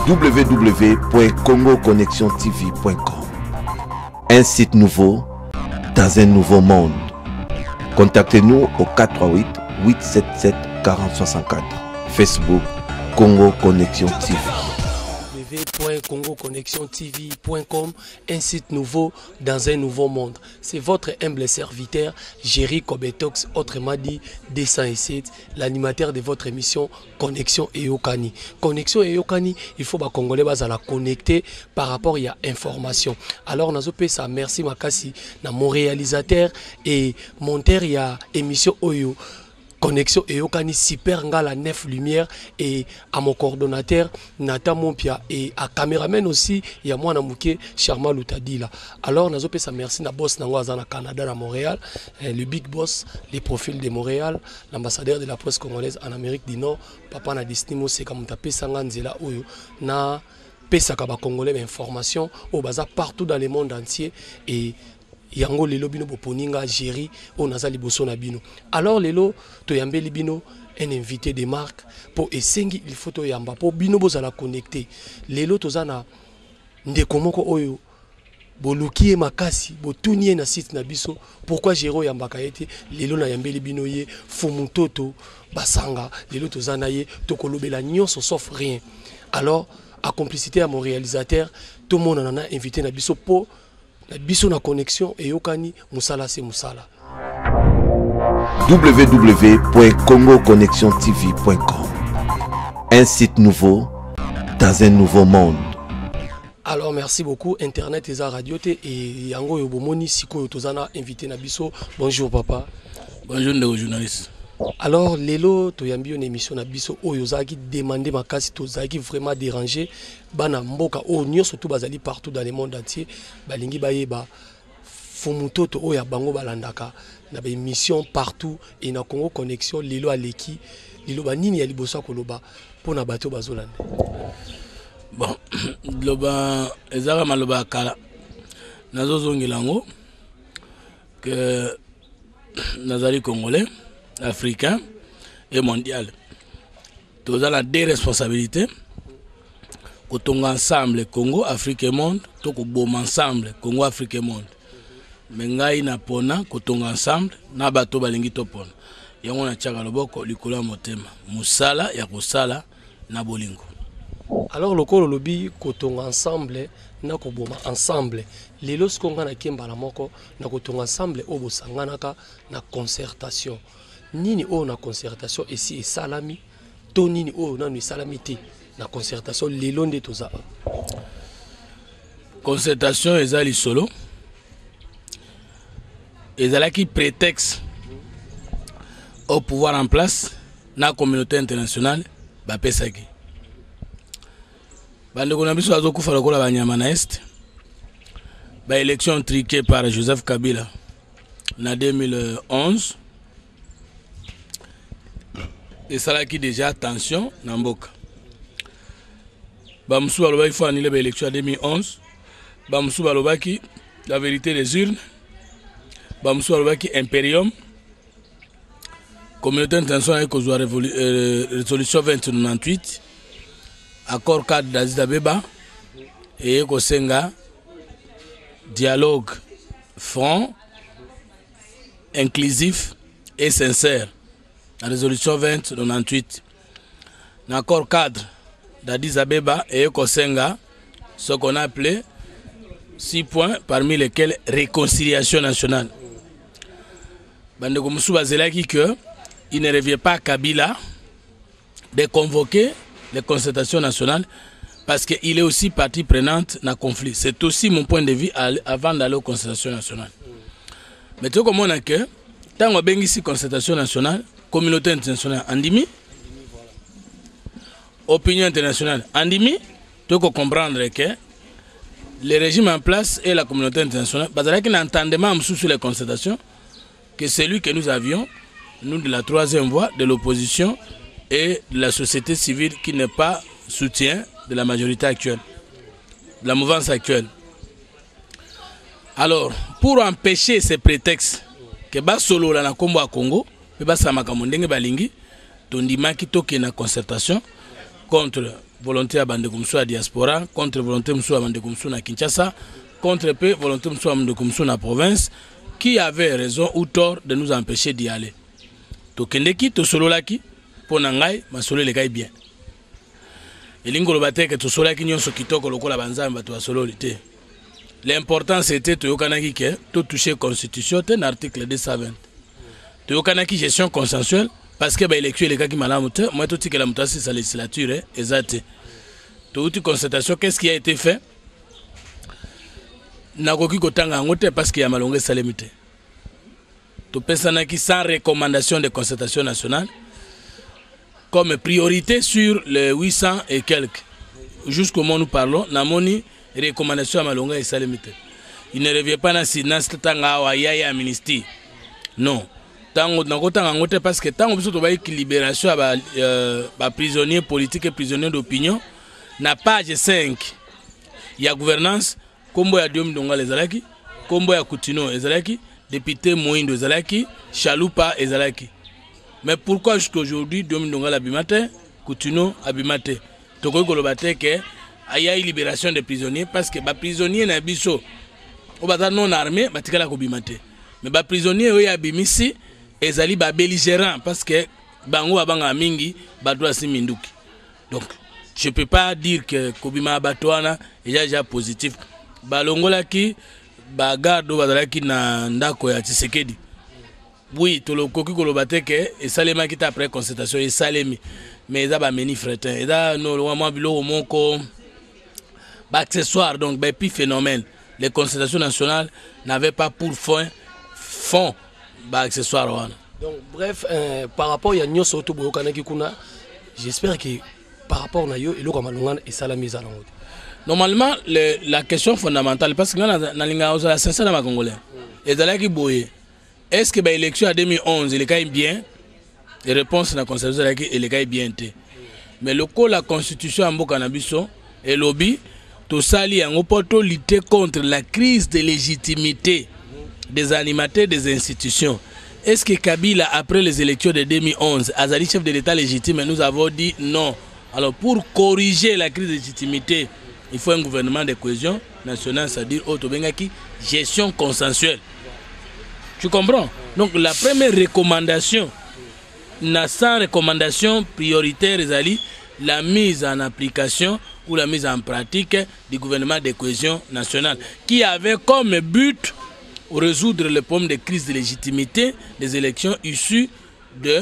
www.congoconnexiontv.com. Un site nouveau dans un nouveau monde. Contactez-nous au 438 877 4064. Facebook Congo Connexion TV. www.congoconnexiontv.com, un site nouveau dans un nouveau monde. C'est votre humble serviteur, Jerry Kobetox, autrement dit D107, l'animateur de votre émission Connexion Eyokani. Connexion Eyokani, il faut que les Congolais soient connectés par rapport à l'information. Alors, nous avons ça, merci Makasi, mon réalisateur et monteur, il y a émission Oyo. Connexion Eyokani super ngala 9 lumières et à mon coordonnateur Nathan Mompia et à caméraman aussi il y a moi Namouké Charma Loutadila. Alors nazo pesa merci na boss nango azana Canada à Montréal, le big boss, les profils de Montréal, l'ambassadeur de la presse congolaise en Amérique du Nord, papa na Disney c'est comme tapé sanga nzela oyo na pesa ka ba congolais information au baza partout dans le monde entier et yango lelo bino boponinga Jerry on azali boso na bino. Alors lelo to yambeli bino un invité de marque pour esengi il faut to yamba pour bino bozala connecter. Lelo tozana ndeko moko oyo boluki makasi botunie na site na biso pourquoi Jerry yambaka ete lelo na yambeli bino ye fumutoto basanga lelo tozana ye tokolobela nyonso sauf rien. Alors à complicité à mon réalisateur tout le monde en a invité na biso pour la biso na connexion et yokani musala c'est musala. www.congoconnexiontv.com. Un site nouveau dans un nouveau monde. Alors merci beaucoup internet et radio et yango yobomoni siko tozana invité na biso. Bonjour papa. Bonjour les journalistes. Alors lelo toyambi une émission na biso oyo zaki demander makasi tozaki vraiment déranger bana mboka o nyonso tout bazali partout dans le monde entier balingi bayeba fumutoto oya bango balandaka na ba émission partout et na Congo Connexion lelo aleki lelo banini ya liboso koloba pona bato bazolanda. Bon loba ezaka maloba kala nazo zongelango que nazali congolais africain et mondial. Tous ont des responsabilités. Quand on ensemble Congo, Afrique et monde, tout le monde ensemble Congo, Afrique et monde. Mais ngai na pona, quand on ensemble, na bato balingi topona. Yango na tchaka loboko likola motema. Musala ya kusala na bolingo. Alors le col lobby quand on ensemble na koboma ensemble. Lelo skonga na kemba la moko na kotonga ensemble obo sanganaka na concertation. Nini o na concertation ici et salami to nini o na ni salamité na concertation lelo nde toza concertation ezali solo ezala ki prétexte au pouvoir en place na communauté internationale ba pesaki bande ko na biso azokufa lokola banyama na est ba élection truquée par Joseph Kabila na 2011. Et ça là qui déjà attention Namboka. Bamsou Aloba il faut annuler l'élection en 2011. Bamsou Aloba qui la vérité des urnes. Bamsou Aloba qui Imperium. Communauté internationale qui a résolution 2098. Accord cadre d'Addis Abeba. Et Kosenga dialogue franc, inclusif et sincère. La résolution 2098, l'accord cadre d'Addis Abeba et Kosenga, ce qu'on a appelé 6 points, parmi lesquels réconciliation nationale. Bandeko Moussouba Zelaki que il ne revient pas à Kabila de convoquer les concertations nationales parce qu'il est aussi partie prenante dans le conflit. C'est aussi mon point de vue avant d'aller aux concertations nationales. Mais tu comprends que tant qu'on a ici concertation nationale, communauté internationale andimi, opinion internationale andimi, tu peux comprendre que le régime en place et la communauté internationale, parce qu'il n'entendement sur les concertations que celui que nous avions, nous de la troisième voie de l'opposition et de la société civile qui n'est pas soutien de la majorité actuelle, de la mouvance actuelle. Alors, pour empêcher ces prétextes que bas solo la na kombo à Congo, mais bas samaka mondenge balingi, tondima ki toke na concertation contre volonté à Bandekumsu à diaspora, contre volonté Msou à Bandekumsu à Kinshasa, contre peu volonté Msou à Bandekumsu à province, qui avait raison ou tort de nous empêcher d'y aller. Tokendeki, Tosololaki, Ponangai, Masolo les gagne bien. Et l'ingolobate que Tosolaki nyon sokitoko loko la banza mbato wa sololité. L'important c'était Toyokanaki que tout touché constitution, un article 220. Toyokanaki gestion consensuelle. Parce que l'élection est le cas qui m'a monté, moi tout ce que la mutation c'est la législature, exact. Toute constatation, qu'est-ce qui a été fait? Nakoki kotanga ngote parce qu'il y a malongé salemité. Tout personne qui sans recommandation de constatation nationale comme priorité sur les 800 et quelques. Jusqu'au moment où nous parlons, namoni recommandation à malongé salemité. Il ne revient pas dans ce tanga wa yaya amnistie. Non. Parce que tant que la libération des prisonniers politiques et prisonniers d'opinion, na page 5, il y a gouvernance, comme il y a Diom Donga les Zalaki, comme il y a Koutino les Zalaki, député Moïndo les Zalaki, Chaloupa les Zalaki. Mais pourquoi jusqu'à aujourd'hui Diom Donga l'abimate, Koutino abimate? Toko Golobate que il y a une libération des prisonniers parce que les prisonniers na biso, au bazar non armé, batikala ko bimate. Mais les prisonniers eux abimisi ezali ba belligérant parce que bango abanga mingi badwa siminduki. Donc je peux pas dire que kobima batwana est déjà positif. Balongola ki ba garde bazalaki na ndako ya Tshisekedi. Oui, to lo koki kolobate que et salema kita après constatation et salemi mais ça ba meni fretin et da no lo mwa bilo moko ba accessoire donc ba puis phénomène les constatations nationales n'avaient pas pour fond bah accessoire wana. Donc bref par rapport ya nyoso auto boyokanaki kuna j'espère que par rapport na yo eloko malongana et sala mise à l'ordre. Normalement la question fondamentale parce que na linga oza sincère na congolais et dalaki boye est-ce que ba élection à 2011 il est bien et réponse na constitution là il est bien té mais le coup la constitution en mboka na biso et lobby to sali yango poto lutter contre la crise de légitimité des animateurs des institutions. Est-ce que Kabila, après les élections de 2011, Azali chef de l'État légitime, nous avons dit non. Alors pour corriger la crise de légitimité, il faut un gouvernement de cohésion nationale, c'est-à-dire Otobengaki, gestion consensuelle. Tu comprends? Donc la première recommandation, sans recommandation prioritaire, Azali, la mise en application ou la mise en pratique du gouvernement de cohésion nationale, qui avait comme but résoudre le problème de crise de légitimité des élections issues des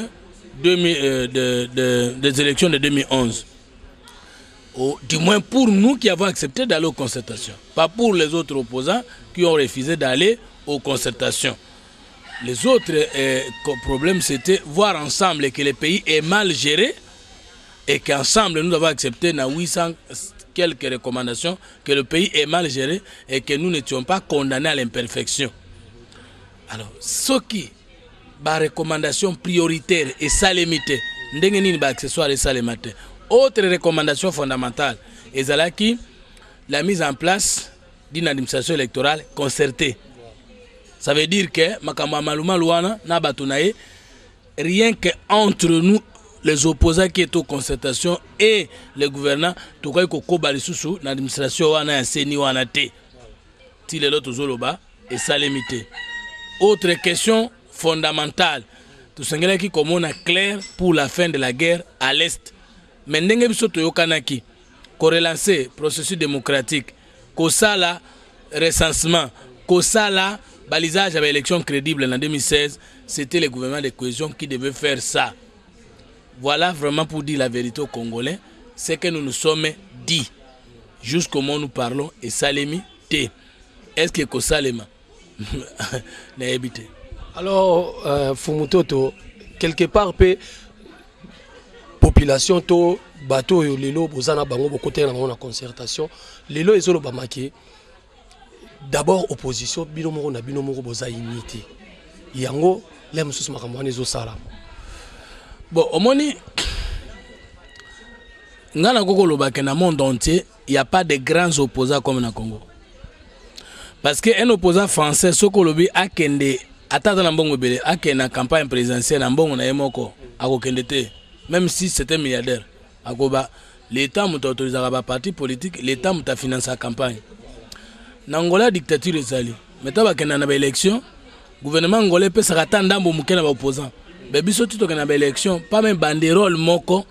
élections de 2011. Du moins pour nous qui avons accepté d'aller aux concertations, pas pour les autres opposants qui ont refusé d'aller aux concertations. Les autres problèmes, c'était voir ensemble que le pays est mal géré et qu'ensemble nous avons accepté dans 800 quelques recommandations que le pays est mal géré et que nous n'étions pas condamnés à l'imperfection. Alors, ce qui ba recommandation prioritaire et salémité, ndengeni ba accessoire et salémité. Autre recommandation fondamentale, ezalaki la mise en place d'une administration électorale concertée. Ça veut dire que makamba maluma luana na batunaye rien que entre nous les opposants qui étaient aux concertations et les gouvernants, tout cas ko balisusu na administration wana ya seni wana te. Ti le loto zoloba et salémité. Autre question fondamentale, tout ce qui est clair pour la fin de la guerre à l'Est. Mais ndenge biso toyokanaki ko relancer processus démocratique, ko sala recensement, ko sala balisage avec élection crédible en 2016, c'était le gouvernement de cohésion qui devait faire ça. Voilà vraiment pour dire la vérité aux Congolais, c'est que nous nous sommes dit jusqu'au moment où nous parlons et Salemi T. Est-ce que Kosalema n'a habité? Alors, Fumutoto, quelque part, population, to bateau, lelo, bozana bango, bokote na la concertation, lelo et zolo bamaki. D'abord, opposition, binomoro na binomoro boza unité. Yango, l'aime sous makamouane zo sala. Bon, au moni, dans le monde entier, il n'y a pas de grands opposants comme na Congo. Parce qu'un opposant français, ce que l'on a kende, attends na mbongo bele, a kende na campagne présidentielle na mbongo na yemoko, a kende te, même si c'était un milliardaire, a koba, l'État m'a autorisé à parti politique, l'État m'a financé la campagne. N'Angola dictature ezali. Maintenant ba kena na ba élection, gouvernement angolais peut s'attendre ndambo mukena ba opposant. Mais biso tuto kena ba élection, pas même banderole moko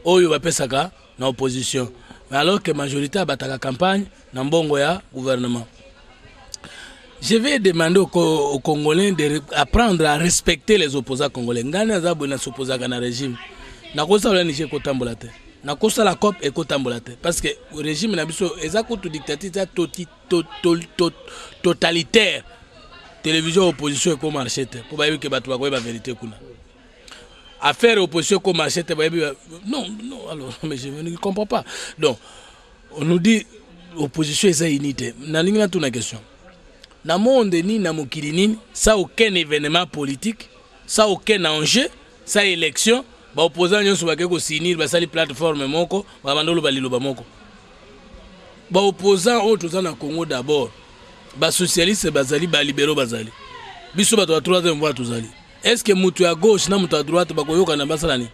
oyo ba pesaka na opposition. Mais alors que majorité abataka campagne na mbongo ya gouvernement. Je vais demander aux Congolais d'apprendre à respecter les opposants congolais. Ngana zabo na s'opposer à un régime. Na kosa la Niger kotambolate. Na kosa la COP et kotambolate. Parce que le régime na biso ezako tout dictature totalitaire. Télévision opposition ko marchete. Pour ba que batu ba ko ba vérité kuna. Affaire opposition ko marchete ba non alors mais je ne comprends pas. Donc on nous dit opposition est unité. Na linga tout na question. Na monde ni na mokili nini, ça aucun événement politique, ça aucun enjeu, ça élection, ba opposant nyonso ba keko sinir ba sali plateforme moko, ba bandolo balilo ba moko. Ba opposant o toza na Congo d'abord. Ba socialiste bazali ba libéraux bazali. Biso ba to troisième voie tozali. Est-ce que mutu à gauche na mutu à droite ba koyoka na basalani?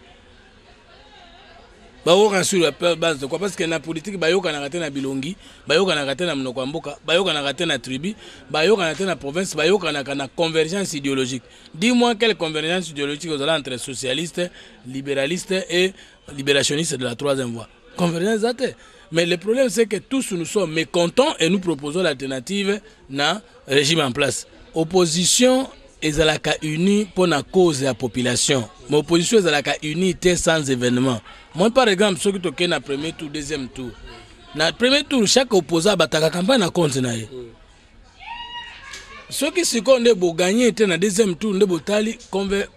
Bayoka sur la base de quoi? Parce que na politique bayoka na kate na bilongi, bayoka na kate na mnoko mboka, bayoka na kate na tribu, bayoka na kate na province, bayoka na convergence idéologique. Dis-moi quelle convergence idéologique vous avez entre socialistes, libéralistes et libérationnistes de la troisième voie. Convergence date. Mais le problème c'est que tous nous sommes mécontents et nous proposons l'alternative na régime en place. Opposition ezalaka unie pour la cause de la population. Mais opposition ezalaka unité sans événement. Moi par exemple, ceux qui toquent na premier tour, deuxième tour. Na premier tour, chaque opposant bataka campagne na compte na ye. Ceux qui se connaissent pour gagner na deuxième tour, ne botali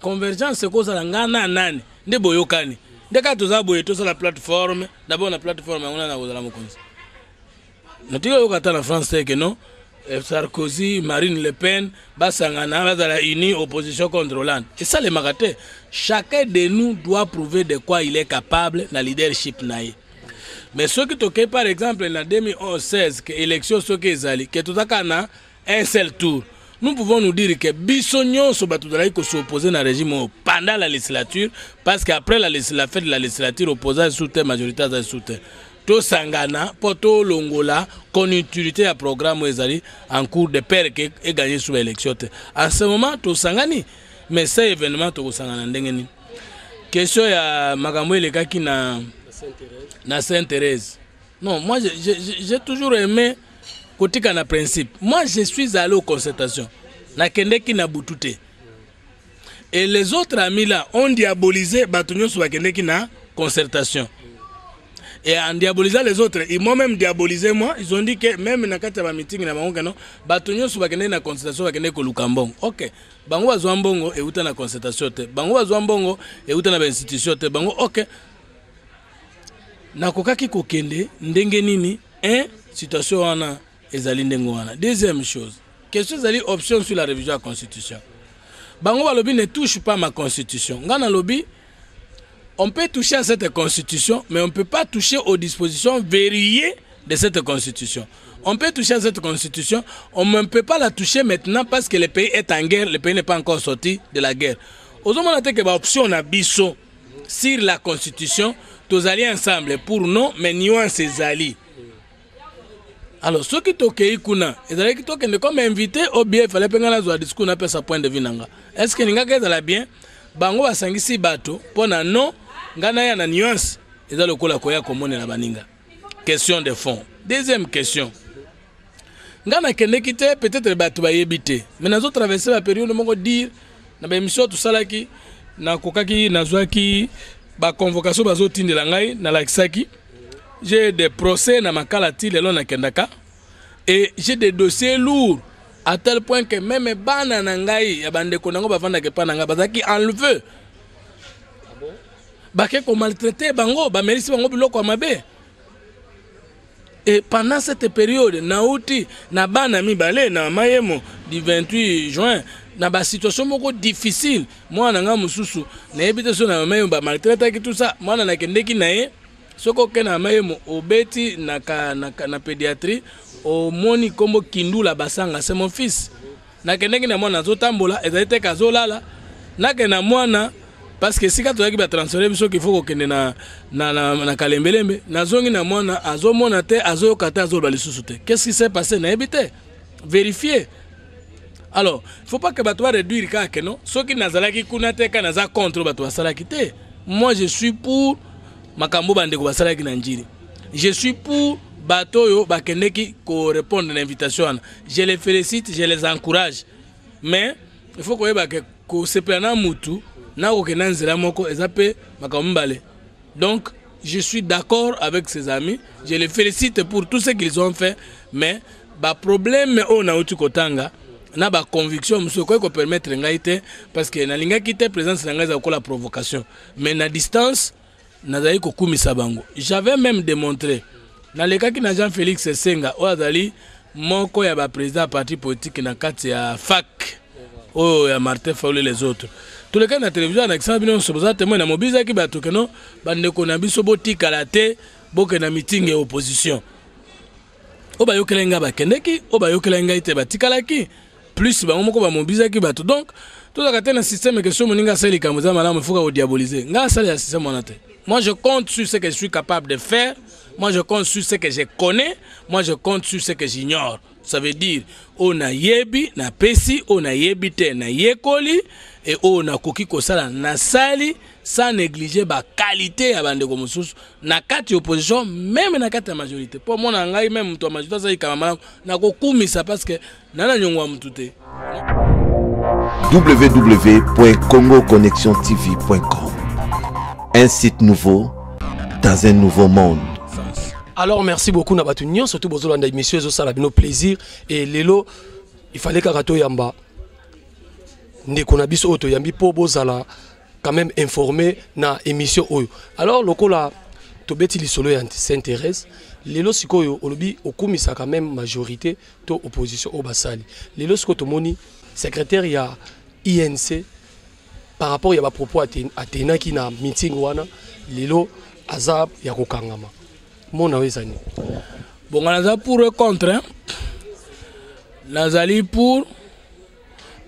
convergence c'est cause la ngana nani, ne boyokani. Dès que tu as boyé tout sur la plateforme, d'abord la plateforme on a na wozala mokonzi. Natiko yokata na France c'est que non. Sarkozy, Marine Le Pen, Bassangana, la unie opposition contre Hollande. Et ça, les magatés, chacun de nous doit prouver de quoi il est capable dans le leadership. Mais ceux qui toquent, par exemple, en 2011-16, que l'élection, ceux qui ont que tout a un seul tour, nous pouvons nous dire que Bissognon s'opposer à un régime pendant la législature, parce qu'après la fête de la législature, opposant soutien, majorité à soutien. To sangana poto longola conjuncturité à programme ezali en cours de pair et gagné sous l'élection. En ce moment to sangani mais cet événement to sangana ndengeni. Question ya makambo elekaki na Sainte-Thérèse. Non, moi j'ai toujours aimé kotika na principe. Moi je suis allé aux concertations. Na kendeki na butute. Et les autres amis là ont diabolisé batunyo sur kendeki na concertation. Et en diabolisant les autres, ils m'ont même diabolisé moi. Ils ont dit que même dans le meeting, batonyo su bakende na consultation bakende ko lukambongo. OK. Bango bazwa mbongo e uta na consultation te. Bango bazwa mbongo e uta na institution te. Bango OK. Na kokaki kokende ndenge nini situation wana ezali ndengo wana. Deuxième chose, question ezali option sur la révision de la constitution. Bango balobi ne touche pas ma constitution. Ngana lobi on peut toucher à cette constitution, mais on ne peut pas toucher aux dispositions verrouillées de cette constitution. On peut toucher à cette constitution, on ne peut pas la toucher maintenant parce que le pays est en guerre, le pays n'est pas encore sorti de la guerre. Aux hommes, on a que option à biso sur la constitution, tous alliés ensemble pour non, mais nuances alliés. Alors, ceux qui toquent kuna, ils allaient qui toquent comme invité au bien, il fallait pas qu'on ait discours n'a pas sa point de vue nanga. Est-ce que n'inga qu'elle bien? Bango va sangisi bateau pour na non. Ngana ya na nuance eza lokola koya komone na baninga. Question de fond. Deuxième question. Ngana kende kite peut-être batu ba yebite. Mais nazo traverser la période moko dire na ba émission tout salaki na kokaki na zwaki ba convocation bazo tindela ngai na lakisaki. J'ai des procès na makalati lelo na kendaka et j'ai des dossiers lourds à tel point que même bana na ngai ya bande ko nango bavanda ke pa nanga bazaki enlevé. Bake ko maltraité bango ba merisi bango biloko mabe. Et pendant cette période nauti na bana mibale na mayemo du 28 juin na ba situation moko difficile moi na nga mususu na ebite so na mayemo ba maltraité ki tout ça moi na kendeki na ye soko ke na mayemo obeti na pédiatrie au moni kombo kindula basanga c'est mon fils na kendeki na mwana zo tambola ezalite kazolala na ke na mwana parce que si tu as transféré biso qu'il faut que na kalembelembe nazongi na mwana azomona te azokata azoba lisusu te. Qu'est-ce qui s'est passé na ebité? Vérifier. Alors, il ne faut pas que bato va réduire ka non. Ceux qui nazalaki kuna te ka naza contre bato basalaki te. Moi je suis pour makambo bandeko basalaki na njiri. Je suis pour bato yo bakendeki ko répondre à l'invitation. Je les félicite, je les encourage. Mais il faut que se plana mutu na ko kenanzela moko ezape makambale. Donc je suis d'accord avec ses amis, je les félicite pour tout ce qu'ils ont fait, mais ba problème on a uti kotanga na ba conviction monsieur ko permettre ngaite parce que na linga kite présence na ngaza ko la provocation, mais na distance nazali ko kumisa bango. J'avais même démontré na le cas qui na Jean-Félix Senga o azali moko ya ba président parti politique na kati ya FAC. Oh, ya Martin Fayulu les autres. Tous les cas na télévision na exemple bino soboza témoin na mobiliser ki bato que non bande ko na biso botika la te boke na meeting et opposition. Oba yokelenga ba kendeki, oba yokelenga ite batikalaki plus ba moko ba mobiliser ki bato. Donc tout ça ka na système que so moninga sali kamuza malamu fuka o diaboliser. Nga sali ya système monate. Moi je compte sur ce que je suis capable de faire. Moi je compte sur ce que je connais. Moi je compte sur ce que j'ignore. Ça veut dire on a yebi na pesi, on a yebi te na yekoli et on a koki kosala na sali sans négliger ba qualité ya bande ko mususu na kati opposition même na kati ya majorité. Pour moi na ngai même to majorité ça ikama na ko kumisa parce que nana nyongwa mutute. www.congoconnectiontv.com. Un site nouveau dans un nouveau monde. Alors merci beaucoup Nabatunion, surtout Bozolanda messieurs, ça a nos plaisir et lelo il fallait qu'Arato Yamba ndeko na biso auto yambi po bozala quand même informé na émission oyo. Alors lokola to beti lisolo ya s'intéresse lelo sikoyo olobi okumisa quand même majorité to opposition au basali. Lelo siko to moni secrétaire ya INC par rapport ya ba propos atena ki na meeting wana lelo azab ya kokangama. Mon awezani. Bon, on a pour et contre. Nazali pour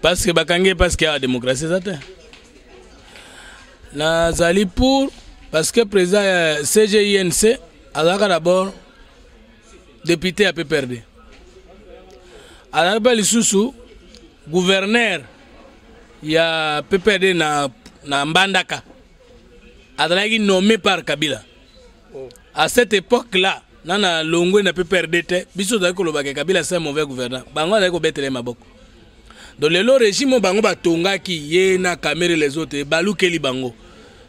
parce que bakangé parce qu'il y a la démocratie ça. Nazali pour parce que président CGINC a d'abord député à PPRD. A d'abord sous gouverneur il y a PPRD na Mbandaka. A d'abord nommé par Kabila. À cette époque-là, nana longwe na PPRD te biso za ko lobaka Kabila c'est un mauvais gouverneur. Bango za ko betele maboko. Donc le régime bango batonga ki ye na caméra les autres balukeli bango.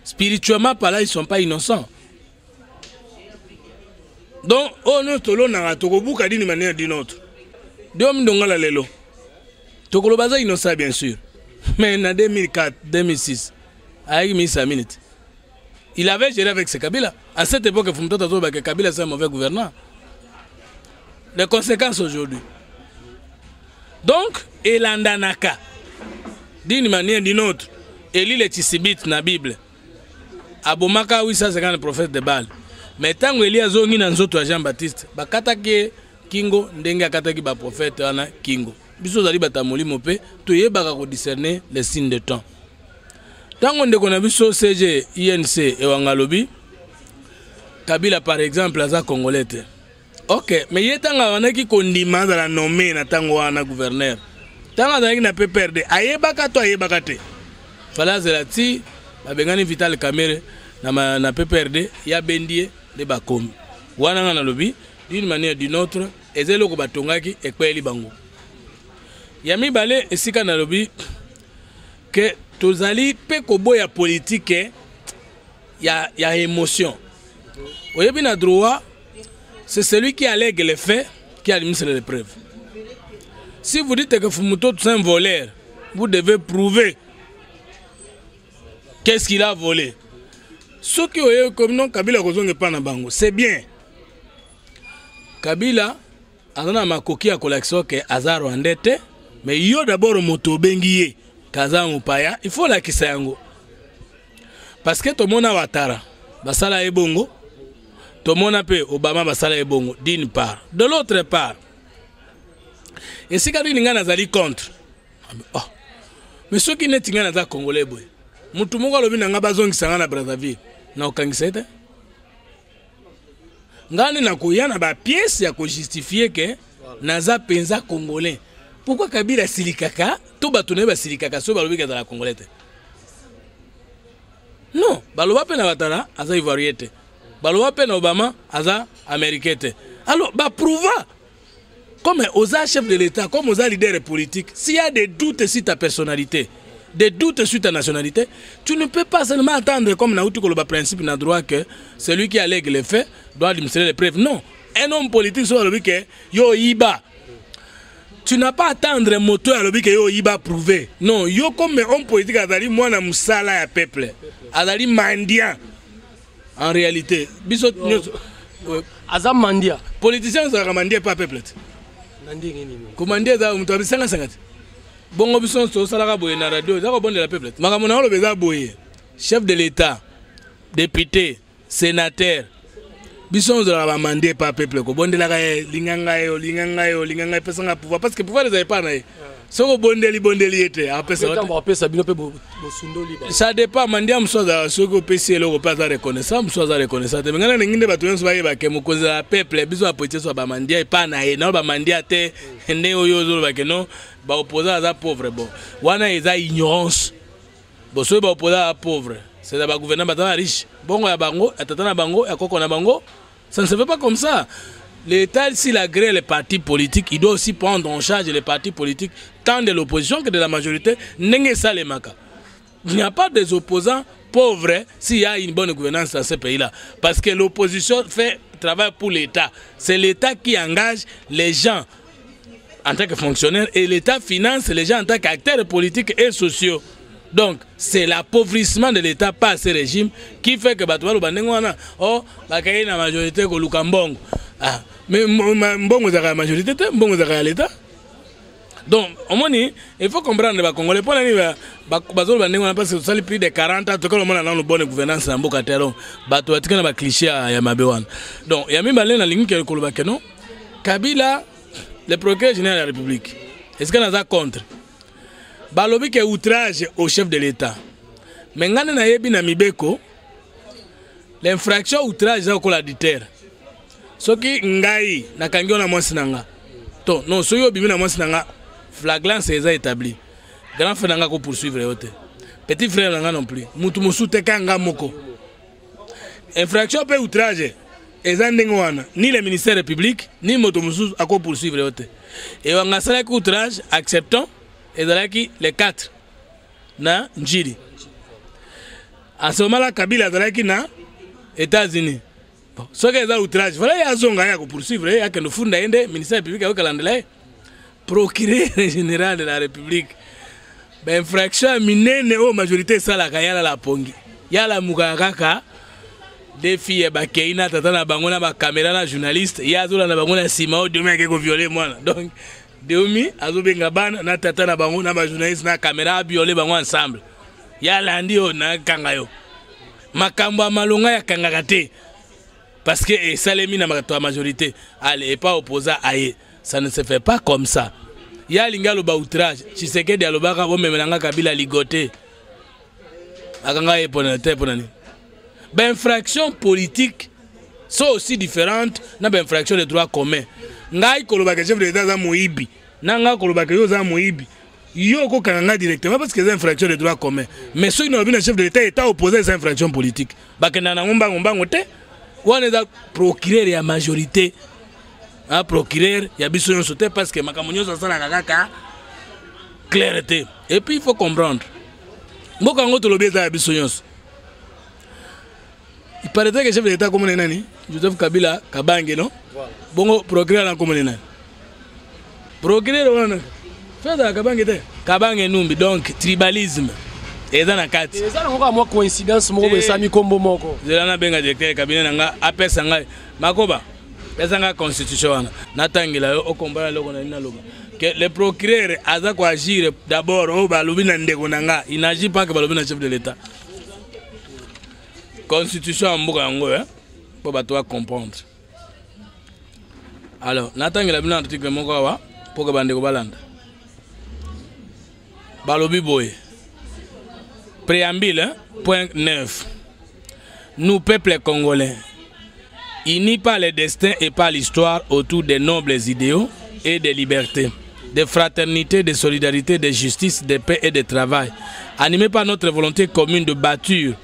Spirituellement par là ils sont pas innocents. Donc on tolo na to ko buka d'une manière d'une autre. Diom ndongala lelo. To ko lobaza innocent bien sûr. Mais en 2004, 2006 avec Missa Minute. Il avait géré avec ce Kabila. À cette époque, Kabila c'est un mauvais gouverneur. Les conséquences aujourd'hui. Donc, Elandanaka, d'une manière ou d'une autre, Eli le Tissibit dans la Bible. Abomaka, oui, ça c'est le prophète de Baal. Mais tant que Eli a zongi dans notre Jean-Baptiste, Bakatake Kingo, Ndenga Kataki ba prophète Ana Kingo. Biso zali batamoli mope, to yebaka ko discerner les signes de temps. Tant qu'on a vu ce CG, INC et Wangalobi, Kabila par exemple, à Congolais. Ok, mais il y a un qui condiments à la nommer na tango wana gouverneur. Tant qu'on na PPRD, ayebaka to ayebakate. Fala zelati, ba bengani Vital Kamerhe na PPRD, ya bendie de bakomi. Wana ngana lobi, d'une manière d'une autre, ezelo ko batongaki ekweli bango. Yami balé esika na lobi que tozali pe kobo ya politique ya émotion. Oyebi na droit, c'est celui qui allègue les faits qui administre les preuves. Si vous dites que Fumuto est un voleur, vous devez prouver qu'est-ce qu'il a volé. Ce qui est comme non Kabila kozonge pa na bango, c'est bien. Kabila azana makoki ya collection que azaro andete, mais yo d'abord moto bengiye kaza mupaya, il faut la kisayango. Parce que tout le monde a Ouattara, basala ebongo, tout le monde a Obama basala ebongo d'une part. De l'autre part, et si Kabila n'a pas contre, oh, mais ceux qui n'est pas Congolais, mutu moko alobi na nga bazongisanga na Brazzaville na okangisa ete ngani na koya na ba pièce ya ko justifier que naza penza congolais. Pourquoi Kabila silikaka to bato ne ba silikaka so balobi ka la congolais te? Non, baloba pe na batala aza ivoirien te. Baloba pe na Obama aza américain te. Alors ba prouva comme aux chef de l'État, comme aux leaders politiques, s'il y a des doutes sur ta personnalité, des doutes sur ta nationalité, tu ne peux pas seulement attendre comme Naouti Koloba principe n'a droit que celui qui allègue les faits doit administrer les preuves. Non, un homme politique soit le que yo iba. Tu n'as pas à attendre un moteur à que yo iba prouver. Non, yo comme homme politique azali moi na musala ya peuple. Azali mandia. En réalité, biso azam mandia. Politicien ça mandia pas peuple. Commander za mutu sanga sangati. Bongo biso so salaka boye na radio za ko bonde la peuple. Makambo na lobeza boye. Chef de l'État, député, sénateur. Biso za ba mandé par peuple ko bonde la linganga yo pesanga pouvoir parce que pouvoir les avait pas na. Soko bondeli était après ça. Ça dépend mandia msoza soko pesi eloko pas za reconnaissance msoza reconnaissance. Mais ngana nginde batu yenso ba ke mokozi la peuple biso apotie so ba mandia e pa na e na ba mandia te ende oyo zo ba ke no ba opposant za pauvre bon. Wana eza ignorance. Bo so ba opposant pauvre. C'est la gouvernement batana riche. Bongo ya bango atatana bango ya koko na bango. Ça ne se fait pas comme ça. L'État, s'il agrée les partis politiques, il doit aussi prendre en charge les partis politiques, tant de l'opposition que de la majorité. Il n'y a pas des opposants pauvres s'il y a une bonne gouvernance dans ce pays-là. Parce que l'opposition fait travail pour l'État. C'est l'État qui engage les gens en tant que fonctionnaires et l'État finance les gens en tant qu'acteurs politiques et sociaux. Donc, c'est l'appauvrissement de l'État par ce régime qui fait que la majorité de Lukambong. Ah, mais Mbongo est la majorité, Mbongo est l'État. Donc, il faut comprendre les Congolais. Pour parce que ça plus de 40 ans, tout le monde a une bonne gouvernance dans le terrain. Bato atika na ba cliché ya Mabewan. Donc, il y a même balé na ligne que le non. Kabila, le procureur général de la République. Est-ce qu'on a contre? Balobi que outrage au chef de l'État. Mais ngane na yebi na mibeko, l'infraction outrage za ko la ditaire. Soki ngai na kangio na mwasi nanga. To non soyo bibi na mwasi nanga flagrance est établi. Grand frère nanga ko poursuivre yote. Petit frère nanga non plus. Mutu musute kanga moko. Infraction pe outrage eza ndengo wana ni le ministère public ni moto musu ako poursuivre yote. Et wanga sala ko outrage acceptant ezalaki les 4 na Njiri. À ce moment-là Kabila ezalaki na États-Unis. Bon, ce qui est outrage, voilà, il y a zonga ya ko poursuivre, ya que nous funda ende ministère public au calendrier. Procureur général de la République. Ben infraction minene au majorité ça la kayala la pongi. Ya la mukaka des filles ba keina tata na bango na ba caméra na journaliste, ya zo na bango na sima o demi ke ko violer moi. Donc Deomi azo benga bana na tata na bango na ba journaliste na caméra violer bango ensemble. Ya landi o na kangayo. Makambo malonga ya kangaka te. Parce que ça les mis dans la majorité, elle n'est pas opposée à eux. Ça ne se fait pas comme ça. Il y a l'ingalo ba outrage. Tu sais que dialogue va même nanga Kabila ligoté. Akanga eponete ponani. Ben infraction politique sont aussi différentes na ben infraction de droit commun. Ngai koloba ke chef de l'État za moibi. Nanga koloba ke yo za moibi. Yo ko kanga directement parce que c'est infraction de droit commun. Mais ceux qui n'ont pas chef de l'État est opposé à ces infractions politiques. Ba ke na ngomba ngote. On est procureur et majorité. Un procureur, il y a besoin de sauter parce que Makamonio ça la kaka clarté. Et puis il faut comprendre. Moi quand on te l'obéit à besoin. Il paraît que le chef de l'État comme nani, Joseph Kabila Kabange non. Bongo procureur en comme nani. Procureur on. Fait de Kabange te. Kabange numbi donc tribalisme. Et dans la carte. Et ça n'a pas coïncidence, moi, Sami Kombo Moko. Je l'ai bien directeur cabinet nanga appel sanga makoba. Pesanga constitution natangila au combat que le procureur aza ko agir d'abord au balobi na ndeko nanga, il n'agit pas que balobi na chef de l'État. Constitution mboka ngo pour bato comprendre. Alors, natangila bien article moko wa pour que bande ko balanda. Balobi boy. Préambule, hein, point 9. Nous, peuple congolais, unis par le destin et par l'histoire autour des nobles idéaux et des libertés, de fraternité, de solidarité, de justice, de paix et de travail, animés par notre volonté commune de bâtir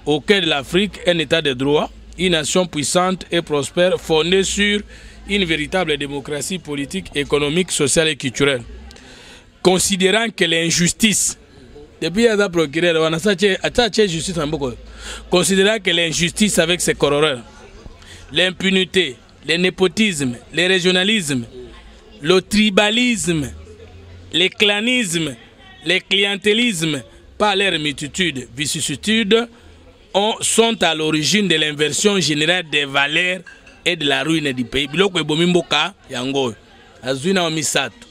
au cœur de l'Afrique un état de droit, une nation puissante et prospère fondée sur une véritable démocratie politique, économique, sociale et culturelle. Considérant que l'injustice, depuis la procureur, on a justice en beaucoup. Considérant que l'injustice avec ses corroboreurs, l'impunité, le népotisme, le régionalisme, le tribalisme, le clanisme, le clientélisme, par leur multitude, vicissitudes, sont à l'origine de l'inversion générale des valeurs et de la ruine du pays. Biloko ebomimboka yango azwina omisato.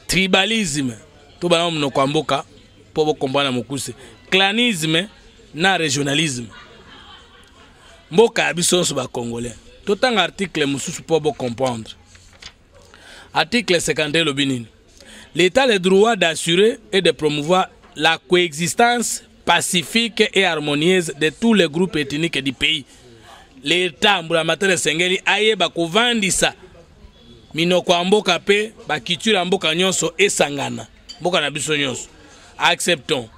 Tribalisme, to bana mnoko mboka po bokombana mokuse. Clanisme na régionalisme. Mboka biso so ba congolais. Totanga article mususu po bo comprendre. Article 51 lobinini. L'État a le droit d'assurer et de promouvoir la coexistence pacifique et harmonieuse de tous les groupes ethniques du pays. L'État mbulamatele sengeli ayeba kovandisa minoko mboka pe bakitura mboka nyonso esangana mboka na biso nyonso. Acceptons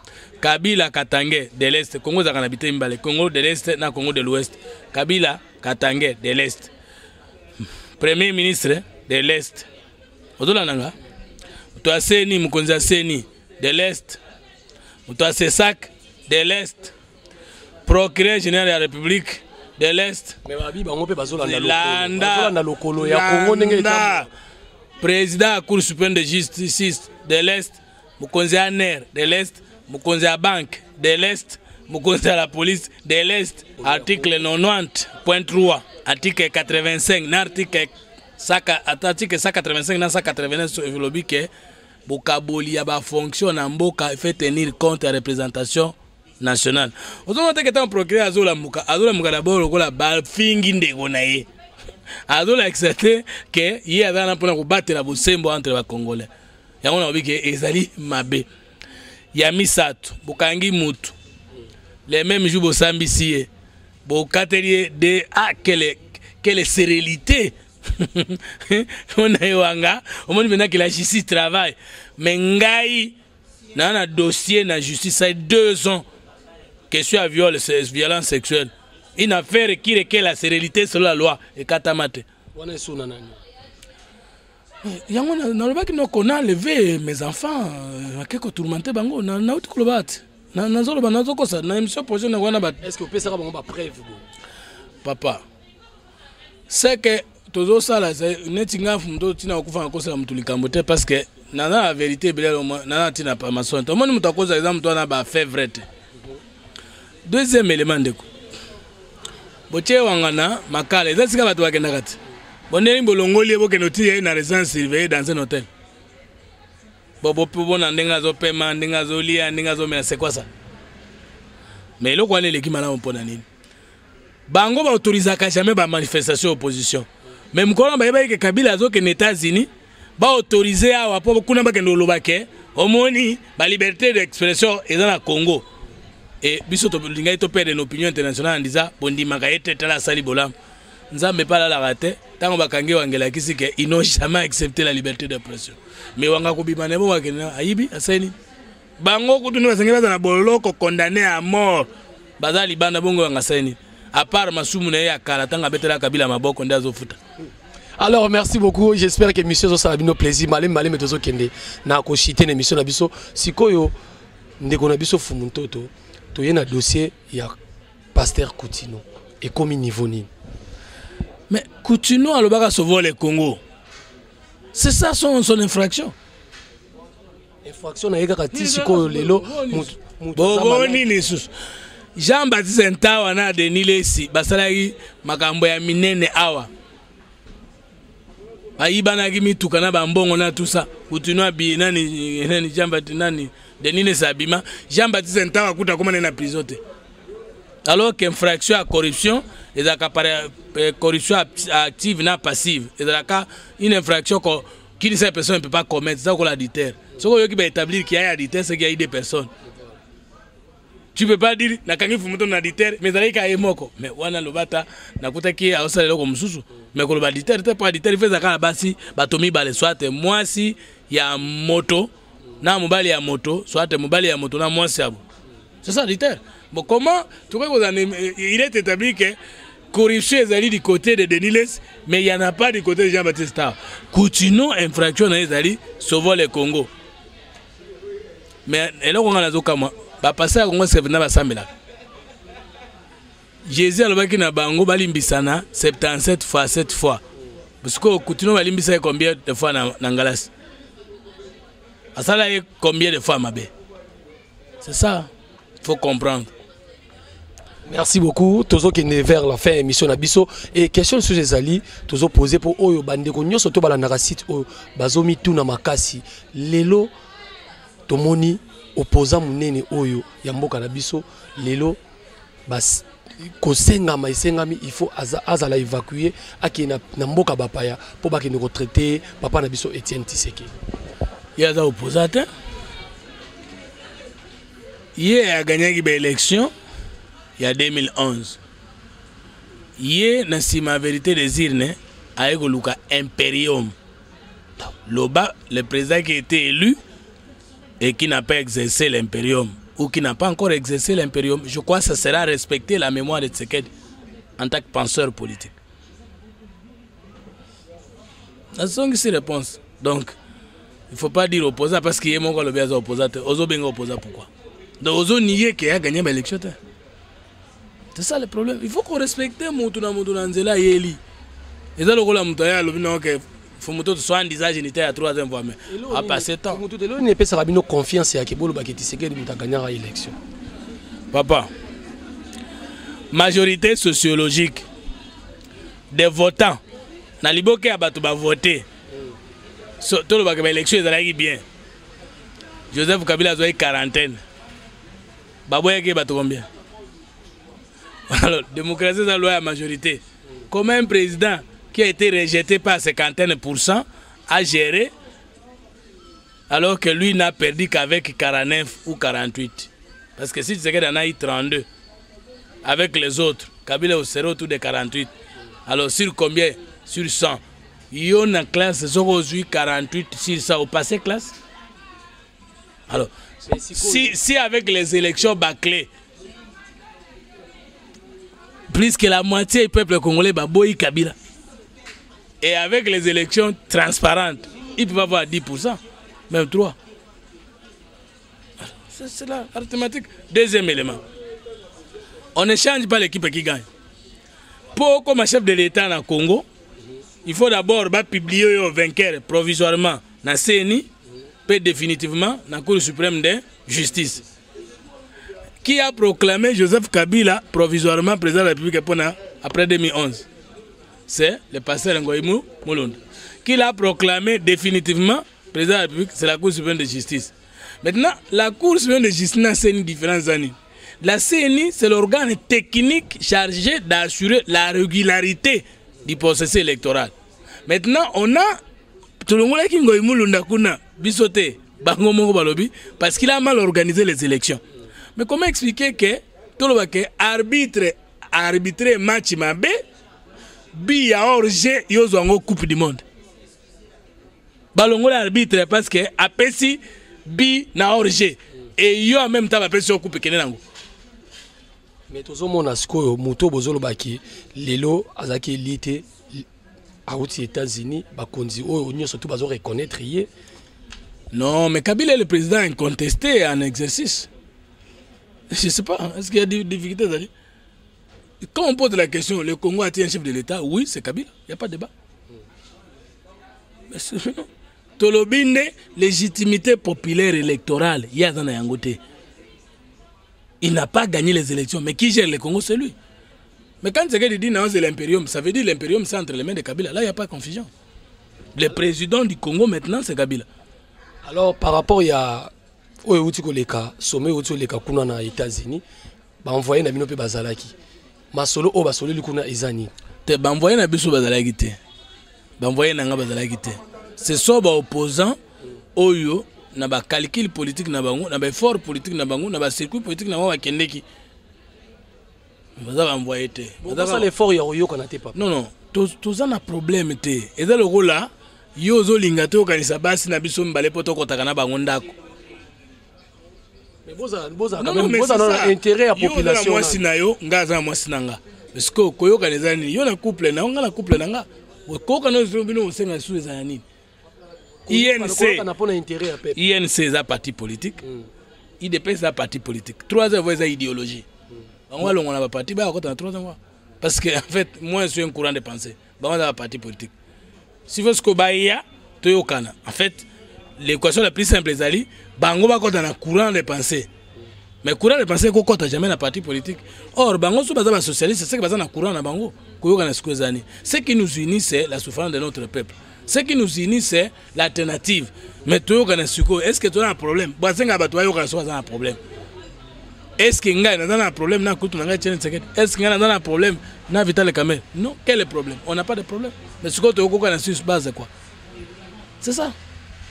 Kabila Katangé de l'Est, Congo za kanabite mbale, Congo de l'Est na Congo de l'Ouest. Kabila Katangé de l'Est, Premier ministre de l'Est. Odola nanga Mutoa Seni Mukonza Seni de l'Est, Mutoa Sesak de l'Est, Procureur général de la République de l'Est, Président de la Cour suprême de justice de l'Est, Mukonzi Aner de l'Est, Mukonzi Banque de l'Est, Mukonzi la police de l'Est. Article 90.3, article 85, article 185 na 189 sur le que Bokaboli yaba fonction na mboka fait tenir compte à représentation nationale. Ozo que tant procureur azola muka d'abord lokola ba fingi ndeko na ye. Azola accepter que yi azana pona ko battre bosembo entre ba congolais. Yango na biki ezali mabe. Ya misato bokangi mutu. Les mêmes jours bosambisi bokatelier de quelle sérénité. On a eu un moment que la justice travaille. Mais ngai dans un dossier na justice ça 2 ans question à violence sexuelle. Une affaire qui requiert la sérénité selon la loi et katamate. Yango na loba ki no kona lever mes enfants akeko tourmenter bango na uti klobat. Na zolo banazo kosa na émission projet na wana ba. Est-ce que vous pensez que ba preuve papa c'est que tozo sala netinga fumdo tina okufa kosa mutulikambo te parce que nana la vérité belelo nana tina pa mason to moni mutakoza exemple to na ba fait vrai. Deuxième élément de boche wangana makala ezasika batu bakenda kati boneli bolongoli boke noti na résidence surveillée dans un hôtel bobo bona ndenga zo pema ndenga zo lia ndenga zo mena c'est quoi ça mais le quoi les qui mala mpona nini bango ba autorisaka jamais ba manifestation opposition. Même quand on a que Kabila zo que les États-Unis ba autoriser à pour kuna ba kendo lobake omoni ba liberté d'expression et dans le Congo et biso to linga to perdre l'opinion internationale en disant bondi makaete tala sali bolam nzambe pas la raté tango ba kange wangela kisi que ils n'ont jamais accepté la liberté d'expression mais wanga ko bimane bo wakena ayibi aseni bango kutuni basengeba na boloko condamné à mort bazali banda bongo wanga seni. À part Masumu na ya karatanga betela Kabila maboko ndazo futa. Alors merci beaucoup, j'espère que l'émission ça va bien plaisir. Malé mais tozo kende na ko chiter l'émission na biso sikoyo ndeko na biso fumuntoto to yena dossier ya Pasteur Coutinho et comme niveau ni. Mais Coutinho alobaka sauver le Congo. C'est ça son infraction. Infraction na yeka kati sikoyo lelo bobo nini sus. Jean-Baptiste Ntawa na Denilesi basalaki makambo ya minene awa bayibana ki mituka na bambongo na tout ça Coutinho bi nani Jean-Baptiste nani Denilesi abima Jean-Baptiste Ntawa kuta koma na prison te alors que infraction à corruption et la corruption active na passive et la une infraction qu'une seule personne ne peut pas commettre ça qu'on l'a dit terre ce qu'on veut établir qu'il y a des terres c'est qu'il y a des personnes Tu peux pas dire na kangi fumuto na diter mais zalika emoko mais wana lobata nakuta ki aosala loko mususu mais ko lobata diter te pas diter fait zakala basi batomi bale soit moi si ya moto na mobali ya moto soit mobali ya moto na moi si abo c'est ça diter. Bon comment tu vois il est établi que corruption est du côté de Deniles mais il y en a pas du côté de Jean-Baptiste Tard. Continuons infraction na ezali sauvons le Congo. Mais eloko ngana zokama ba passer à Congo c'est venir ba sambela. Jésus alobaki na bango balimbisana 77 fois 7 fois. Parce que continuons balimbisa combien de fois na ngalas. Asala combien de fois mabe. C'est ça. Faut comprendre. Merci beaucoup. Tozo qui est vers la fin émission Nabiso et question sur les alliés tozo posé pour oyo bandeko nyoso to bala na site oyo bazomi tuna makasi lelo tomoni opposant munene oyo ya mboka na biso lelo bas kosengama isengami il faut azala évacuer akina na mboka bapaya pour bakene ko traiter papa na biso Etienne Tshisekedi. Il y a des opposants. Il a gagné l'élection il y a 2011. Il a si ma vérité des urnes a eu impérium. Le président qui a été élu et qui n'a pas exercé l'impérium ou qui n'a pas encore exercé l'impérium, je crois que ça sera respecter la mémoire de Tshisekedi en tant que penseur politique. La seule réponse. Donc, il ne faut pas dire opposant parce qu'il y a mon gars le opposant. Ozo benga opposant pourquoi? Donc Ozo nier qu'il a gagné l'élection. C'est ça le problème. Il faut qu'on respecte Moutuna Nzela Yeli. Et ça le rôle à Moutaya le que faut Moutou soit en disage unité à troisième fois mais à passer temps. Moutou de l'eau n'est pas ça confiance à Kebolo Baketi Tshisekedi Mouta gagner l'élection. Papa. Majorité sociologique des votants. Na liboke abatu ba voter. Tout le bagage élection est bien. Joseph Kabila a eu quarantaine. Baboya qui bat combien? Alors, démocratie est la loi à majorité. Comment un président qui a été rejeté par 51% a géré alors que lui n'a perdu qu'avec 49 ou 48? Parce que si tu sais qu'il en a eu 32 avec les autres, Kabila serait autour de 48. Alors sur combien? Sur 100. Il y a une classe, aujourd'hui 48 sur 100 au passé classe. Alors, si avec les élections bâclées, plus que la moitié du peuple congolais baboyi Kabila, et avec les élections transparentes, il peut avoir 10%, même 3%. C'est la arithmétique. Deuxième élément, on ne change pas l'équipe qui gagne. Pour comme chef de l'État dans le Congo, il faut d'abord publier le vainqueur provisoirement dans la CNI, puis définitivement dans la Cour suprême de justice. Qui a proclamé Joseph Kabila provisoirement président de la République après 2011? C'est le pasteur Ngoïmou Moulonde. Qui l'a proclamé définitivement président de la République? C'est la Cour suprême de justice. Maintenant, la Cour suprême de justice, c'est une différence d'année. La CNI, c'est l'organe technique chargé d'assurer la régularité du processus électoral. Maintenant, on a tout le monde qui Ngoïmou Moulonde bisoté Bango Mongo Balobi parce qu'il a mal organisé les élections. Mais comment expliquer que tout le monde arbitre match mabe bi ya orge yozwango coupe du monde. Balongo l'arbitre parce que apesi bi na orge et yo en même temps apesi coupe kenenango. Mais tozo mona sikoyo muto bozolo baki lelo azaki lité aux États-Unis bakonzi oyo nyonso tout bazo reconnaître yé. Non, mais Kabila est le président incontesté en exercice. Je ne sais pas, est-ce qu'il y a des difficultés d'aller? Quand on pose la question, le Congo a-t-il un chef de l'État? Oui, c'est Kabila, il n'y a pas de débat. Mais Tolobine, légitimité populaire électorale, il y a dans Yangote. Il n'a pas gagné les élections, mais qui gère le Congo, c'est lui. Mais quand il dit non, c'est l'impérium, ça veut dire l'impérium, c'est entre les mains de Kabila. Là, il n'y a pas de confusion. Le président du Congo, maintenant, c'est Kabila. Alors, par rapport à oyo uti koleka sommet uti koleka kuna na États-Unis ba envoyer na bino pe bazalaki masolo o basolo likuna ezani te ba envoyer na biso bazalaki te ba envoyer na nga bazalaki te c'est so ba opposant oyo na ba calcul politique na bango, na ba effort politique na bango, na ba circuit politique na bango ba kendeki. Vous avez envoyé te. Vous avez l'effort yo qu'on a pas. Non non, tous un problème te. Et dans le rôle là, yo zo lingato kanisa basi na biso mbale poto kotaka na bango ndako. Mais vous avez intérêt à la population. Moi sinayo, ngaza moi sinanga. Parce que koyo kanisa ni yo na couple na nga na couple na nga. Ko kana zo bino senga sous les années. INC c'est un parti politique. IDP c'est un parti politique. 3 ans vous avez idéologie. On a un parti parce que en fait moi je suis un courant de pensée. On a un parti politique. Si vous avez en fait l'équation la plus simple est d'aller bango ba un courant de pensée. Mais courant de pensée ko kota jamais un parti politique. Or bango so baza socialiste c'est que baza na courant na bango ko yoka na sikozani. Ce qui nous unit c'est la souffrance de notre peuple. Ce qui nous unit c'est l'alternative. Mais tu est-ce que tu as un problème? Un problème. Est-ce que tu as un problème? Est-ce que tu as un problème? Vital Kamel? Non, quel est le problème? On n'a pas de problème. Mais ce que tu as sur base quoi? C'est ça.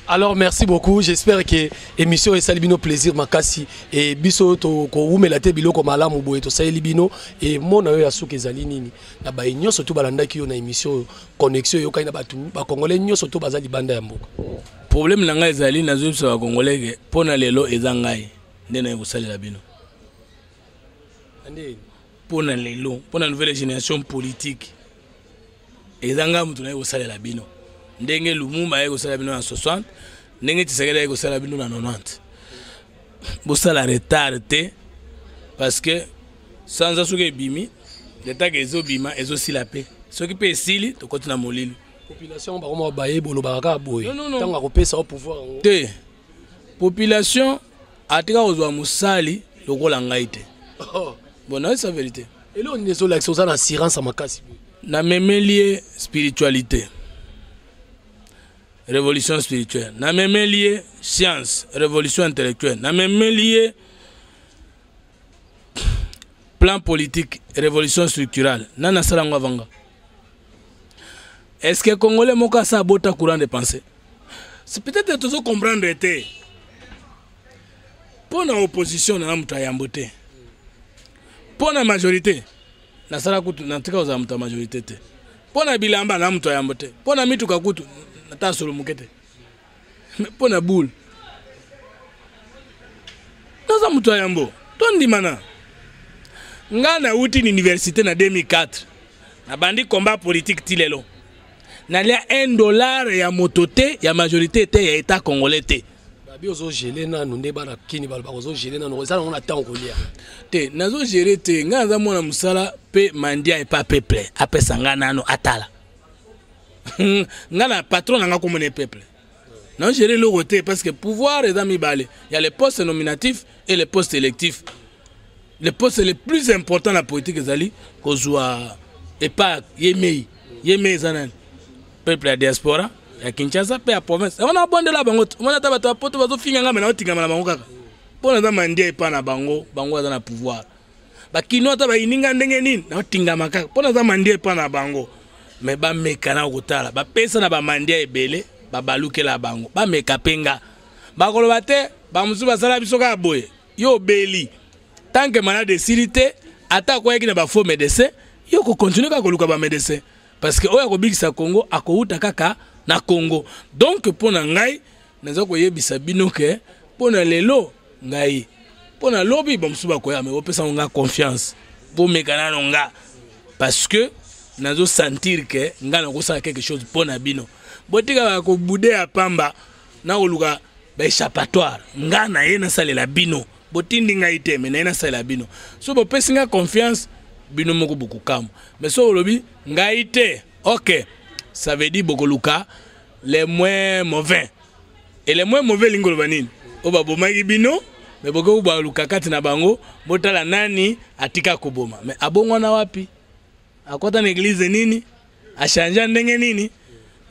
Alors merci beaucoup, j'espère que l'émission est salibino plaisir makasi et biso to ko umelate biloko malamu boye to salibino et mona yo yasuke zali nini na ba nyonso to balanda ki yo na émission connexion yo kaina batu ba congolais nyonso to bazali banda ya mboka. Problème na ngai zali na zo ba congolais ke pona lelo ezangai ndena yo salela bino. Ande pona lelo pona nouvelle génération politique ezanga mutu na yo salela bino. Ndenge Lumumba yego sala bino na 60 ndenge Tshisekedi yego sala bino na 90 bosala retard te parce que sans asuke bimi l'état que ezo bima ezo sila pe soki pe sili to continue na molili population ba koma baye bolo baraka boye tanga kopesa au pouvoir te population atika ozwa musali lokola ngai te bon c'est la vérité et là on est sur l'action ça assurance makasi na memelie spiritualité. Révolution spirituelle. Na même lié science, révolution intellectuelle. Na même lié plan politique, révolution structurelle. Nana salango vanga. Est-ce que Congolais moka sa bota courant de pensée? C'est peut-être toujours comprendre été. Pour la opposition na muta yambote. Pour la majorité, na sala kutu na tika za muta majorité te. Pour la bilamba na muta yambote. Pour la mituka kutu ta solo mukete mais pona boule dans un mutu yambo tondi mana ngana uti ni université na 2004 na bandi combat politique tilelo na lia $1 ya motote ya majorité te ya état congolais te babi ozo gelé na nunde bana kini balba ozo gelé na no ça on attend kolia te nazo gérer te ngaza mona musala pe mandia et pas peuple apesa ngana no atala ngana patron nga comme le peuple non gérer le côté parce que pouvoir est dans mi balé il y a les postes nominatifs et les postes électifs les postes les plus importants la politique ezali kozwa et pas yemei zanan peuple ya diaspora ya Kinshasa pe ya province on a bonde la bango on a tabato poto bazo finga ngama na otinga na bango kaka pona za mandia epa na bango za na pouvoir ba kino ta ba ininga ndenge nini na otinga makaka pona za mandia epa na bango. Mais ba meka na kotala ba pesa na ba mandia ebele ba balukela bango ba meka penga ba koloba te ba musu basala biso ka boye yo beli tant que malade silité ata ko yaki na ba faux médecin yo ko continuer ka koluka ba médecin parce que oya ko bikisa Congo akouta kaka na Congo donc pona ngai naza ko yebisa bino ke pona lelo ngai pona lobi ba musu ba ko ya me opesa nga confiance bo meka na nga parce que nazo sentir que ngana kosala quelque chose pour na bino botika ko bude ya pamba na oluka ba échappatoire ngana yena salela bino botindi ngai te mais na salela bino so bo pesinga confiance bino moko beaucoup calme mais so olobi ngai te OK ça veut dire bokoluka les moins mauvais et les moins mauvais lingolo banini oba bomaki bino mais boko ba luka kati na bango botala nani atika koboma mais abongo na wapi akota na église nini a changer ndenge nini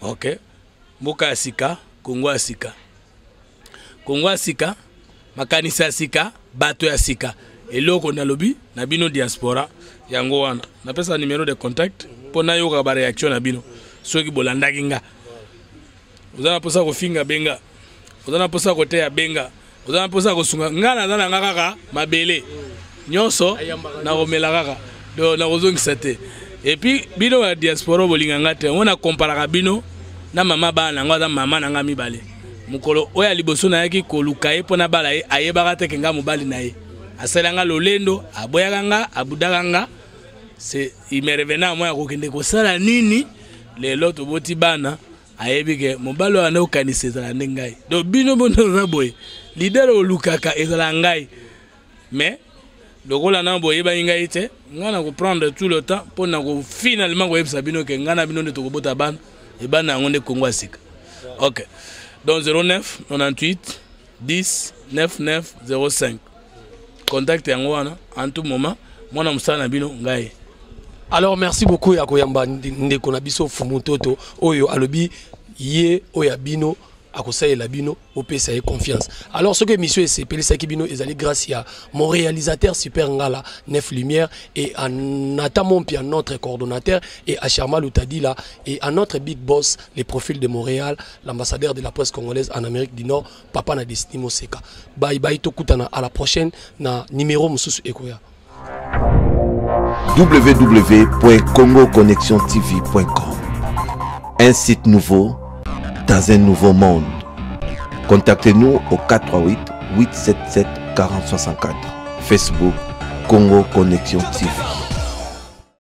OK mboka asika Kongo asika makanisa asika bato asika eloko na lobi na bino diaspora yango wana napesa numéro de contact pona yoka ba réaction na bino soki bolandaki nga uzana posa ko finga benga ozana posa côté ya benga ozana posa ko sunga ngana zana ngaka mabele nyonso na romela kaka do na ozongisa te et puis bino la diaspora bolinga ngate on a comparé bino na mama bana ngwa mama na ngami bale mukolo oya liboso na yaki koluka ye pona bala ye ayebaka te kenga mobali na ye asalanga lolendo aboyaka nga abudaka nga c'est il me revenait moi ko kende ko sala nini lelo to boti bana ayebi ke mobali wana okanisa ezala ngai do bino bono na boye leader olukaka ezala ngai mais lokola na boye ba ngai te ngana ko prendre tout le temps pour na ko finalement ko yebisa bino ke ngana bino to ko bota bana et bana ngonde Kongo asika. OK. Donc 09 98 10 99 05. Contacte yango wana en tout moment mwana musana bino ngai. Alors merci beaucoup ya koyamba ndeko na biso Fumutoto oyo alobi ye oya bino akosaye la bino opesa ye confiance. Alors ce que monsieur Sepelisa Kibino ezali grâce à mon réalisateur Super Ngala Neuf Lumière et à Nathan Mompia notre coordonnateur et à Charma Loutadila et à notre big boss les profils de Montréal, l'ambassadeur de la presse congolaise en Amérique du Nord, Papa na Destiny Moseka. Bye bye tokutana à la prochaine na numéro mususu ekoya. www.congoconnectiontv.com. Un site nouveau dans un nouveau monde. Contactez-nous au 438 877 4064. Facebook Congo Connexion TV.